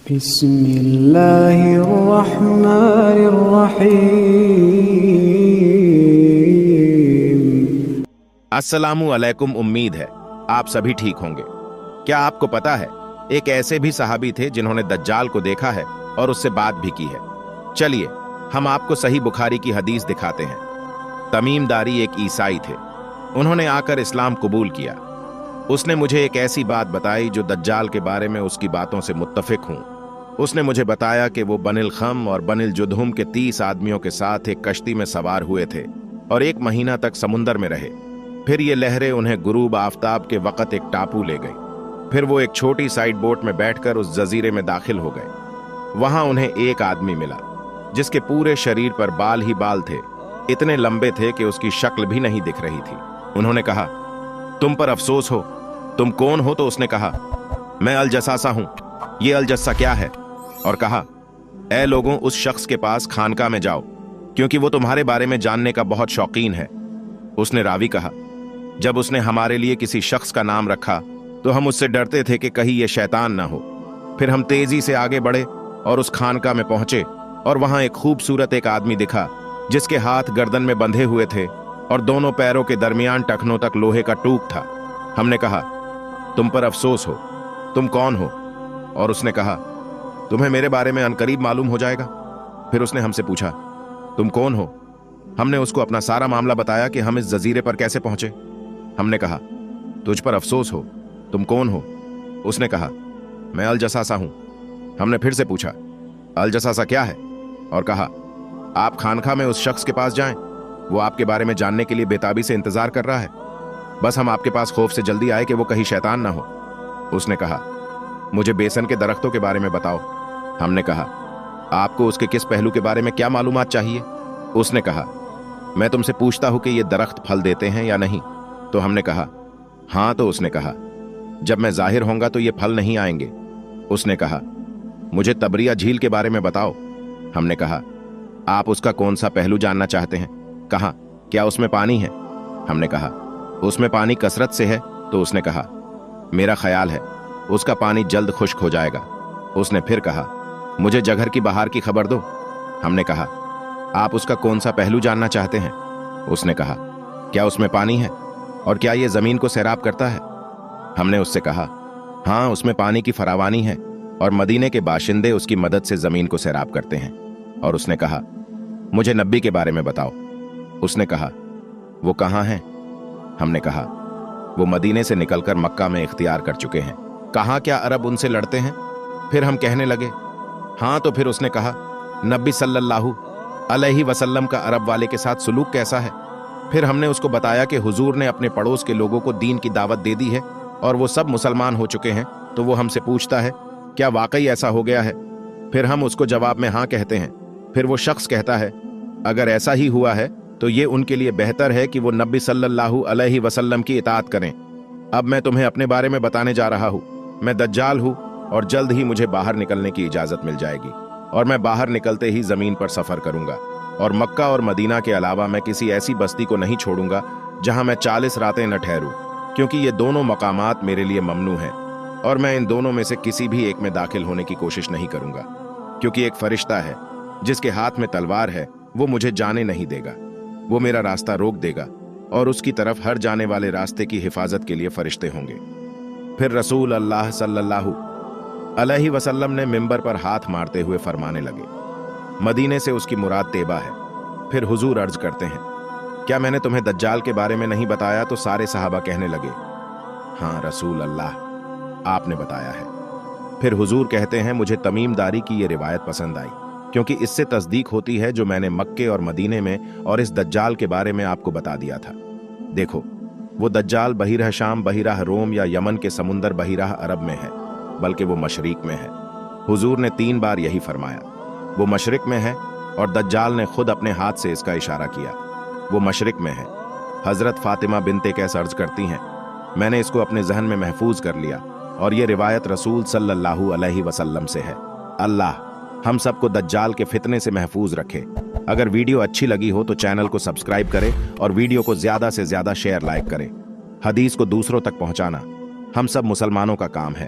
بسم اللہ الرحمن الرحیم۔ السلام علیکم، امید ہے آپ سبھی ٹھیک ہوں گے۔ کیا آپ کو پتا ہے ایک ایسے بھی صحابی تھے جنہوں نے دجال کو دیکھا ہے اور اس سے بات بھی کی ہے؟ چلیے ہم آپ کو صحیح بخاری کی حدیث دکھاتے ہیں۔ تمیم داری ایک عیسائی تھے، انہوں نے آ کر اسلام قبول کیا۔ اس نے مجھے ایک ایسی بات بتائی جو دجال کے بارے میں اس کی باتوں سے متفق ہوں۔ اس نے مجھے بتایا کہ وہ بن الخم اور بن الجدہم کے 30 آدمیوں کے ساتھ ایک کشتی میں سوار ہوئے تھے اور 1 مہینہ تک سمندر میں رہے۔ پھر یہ لہریں انہیں غروب آفتاب کے وقت ایک ٹاپو لے گئی۔ پھر وہ ایک چھوٹی سائیڈ بوٹ میں بیٹھ کر اس جزیرے میں داخل ہو گئے۔ وہاں انہیں ایک آدمی ملا جس کے پورے شریر پر بال ہی بال تھے، اتنے لمبے تھے کہ اس کی شکل بھی نہیں دکھ رہی تھی۔ انہوں نے کہا، تم پر افسوس ہو، تم کون ہو؟ تو اس نے کہا، میں الجساسہ ہوں۔ یہ الجسہ کیا ہے؟ اور کہا، اے لوگوں، اس شخص کے پاس خانقاہ میں جاؤ کیونکہ وہ تمہارے بارے میں جاننے کا بہت شوقین ہے۔ اس نے راوی کہا، جب اس نے ہمارے لیے کسی شخص کا نام رکھا تو ہم اس سے ڈرتے تھے کہ کہیں یہ شیطان نہ ہو۔ پھر ہم تیزی سے آگے بڑھے اور اس خانقاہ میں پہنچے اور وہاں ایک خوبصورت ایک آدمی دکھا جس کے ہاتھ گردن میں بندھے ہوئے تھے اور دونوں پیروں کے درمیان ٹخنوں تک لوہے کا ٹوک تھا۔ ہم نے کہا، تم پر افسوس ہو، تم کون ہو؟ اور اس نے کہا، تمہیں میرے بارے میں عنقریب معلوم ہو جائے گا۔ پھر اس نے ہم سے پوچھا، تم کون ہو؟ ہم نے اس کو اپنا سارا معاملہ بتایا کہ ہم اس جزیرے پر کیسے پہنچے۔ ہم نے کہا، تجھ پر افسوس ہو، تم کون ہو؟ اس نے کہا، میں الجساسہ ہوں۔ ہم نے پھر سے پوچھا، الجساسہ کیا ہے؟ اور کہا، آپ خانقاہ میں اس شخص کے پاس جائیں، وہ آپ کے بارے میں جاننے کے لیے بےتابی سے انتظار کر رہا ہے۔ بس ہم آپ کے پاس خوف سے جلدی آئے کہ وہ کہیں شیطان نہ ہو۔ اس نے کہا، مجھے بیسن کے درختوں کے بارے میں بتاؤ۔ ہم نے کہا، آپ کو اس کے کس پہلو کے بارے میں کیا معلومات چاہیے؟ اس نے کہا، میں تم سے پوچھتا ہوں کہ یہ درخت پھل دیتے ہیں یا نہیں؟ تو ہم نے کہا، ہاں۔ تو اس نے کہا، جب میں ظاہر ہوں گا تو یہ پھل نہیں آئیں گے۔ اس نے کہا، مجھے تبریہ جھیل کے بارے میں بتاؤ۔ ہم نے کہا، آپ اس کا کون سا پہلو جاننا چاہتے ہیں؟ کہا، کیا اس میں پانی ہے؟ ہم نے کہا، اس میں پانی کثرت سے ہے۔ تو اس نے کہا، میرا خیال ہے اس کا پانی جلد خشک ہو جائے گا۔ اس نے پھر کہا، مجھے جگھر کی بہار کی خبر دو۔ ہم نے کہا، آپ اس کا کون سا پہلو جاننا چاہتے ہیں؟ اس نے کہا، کیا اس میں پانی ہے اور کیا یہ زمین کو سیراب کرتا ہے؟ ہم نے اس سے کہا، ہاں، اس میں پانی کی فراوانی ہے اور مدینے کے باشندے اس کی مدد سے زمین کو سیراب کرتے ہیں۔ اور اس نے کہا، مجھے نبی کے بارے میں بتاؤ۔ اس نے کہا، وہ کہاں ہیں؟ ہم نے کہا، وہ مدینے سے نکل کر مکہ میں اختیار کر چکے ہیں۔ کہاں کیا عرب ان سے لڑتے ہیں؟ پھر ہم کہنے لگے، ہاں۔ تو پھر اس نے کہا، نبی صلی اللہ علیہ وسلم کا عرب والے کے ساتھ سلوک کیسا ہے؟ پھر ہم نے اس کو بتایا کہ حضور نے اپنے پڑوس کے لوگوں کو دین کی دعوت دے دی ہے اور وہ سب مسلمان ہو چکے ہیں۔ تو وہ ہم سے پوچھتا ہے، کیا واقعی ایسا ہو گیا ہے؟ پھر ہم اس کو جواب میں ہاں کہتے ہیں۔ پھر وہ شخص کہتا ہے، اگر ایسا ہی ہوا ہے تو یہ ان کے لیے بہتر ہے کہ وہ نبی صلی اللہ علیہ وسلم کی اطاعت کریں۔ اب میں تمہیں اپنے بارے میں بتانے جا رہا ہوں۔ میں دجال ہوں اور جلد ہی مجھے باہر نکلنے کی اجازت مل جائے گی اور میں باہر نکلتے ہی زمین پر سفر کروں گا، اور مکہ اور مدینہ کے علاوہ میں کسی ایسی بستی کو نہیں چھوڑوں گا جہاں میں 40 راتیں نہ ٹھہروں، کیونکہ یہ دونوں مقامات میرے لیے ممنوع ہیں، اور میں ان دونوں میں سے کسی بھی ایک میں داخل ہونے کی کوشش نہیں کروں گا، کیونکہ ایک فرشتہ ہے جس کے ہاتھ میں تلوار ہے، وہ مجھے جانے نہیں دے گا، وہ میرا راستہ روک دے گا، اور اس کی طرف ہر جانے والے راستے کی حفاظت کے لیے فرشتے ہوں گے۔ پھر رسول اللہ صلی اللہ علیہ وسلم نے منبر پر ہاتھ مارتے ہوئے فرمانے لگے، مدینے سے اس کی مراد طیبہ ہے۔ پھر حضور عرض کرتے ہیں، کیا میں نے تمہیں دجال کے بارے میں نہیں بتایا؟ تو سارے صحابہ کہنے لگے، ہاں رسول اللہ، آپ نے بتایا ہے۔ پھر حضور کہتے ہیں، مجھے تمیم داری کی یہ روایت پسند آئی کیونکہ اس سے تصدیق ہوتی ہے جو میں نے مکے اور مدینے میں اور اس دجال کے بارے میں آپ کو بتا دیا تھا۔ دیکھو، وہ دجال بحیرہ شام، بحیرہ روم یا یمن کے سمندر بحیرہ عرب میں ہے، بلکہ وہ مشرق میں ہے۔ حضور نے 3 بار یہی فرمایا، وہ مشرق میں ہے، اور دجال نے خود اپنے ہاتھ سے اس کا اشارہ کیا، وہ مشرق میں ہے۔ حضرت فاطمہ بنت قیس عرض کرتی ہیں، میں نے اس کو اپنے ذہن میں محفوظ کر لیا، اور یہ روایت رسول صلی اللہ علیہ وسلم سے ہے۔ اللہ ہم سب کو دجال کے فتنے سے محفوظ رکھے۔ اگر ویڈیو اچھی لگی ہو تو چینل کو سبسکرائب کریں اور ویڈیو کو زیادہ سے زیادہ شیئر لائک کریں۔ حدیث کو دوسروں تک پہنچانا ہم سب مسلمانوں کا کام ہے۔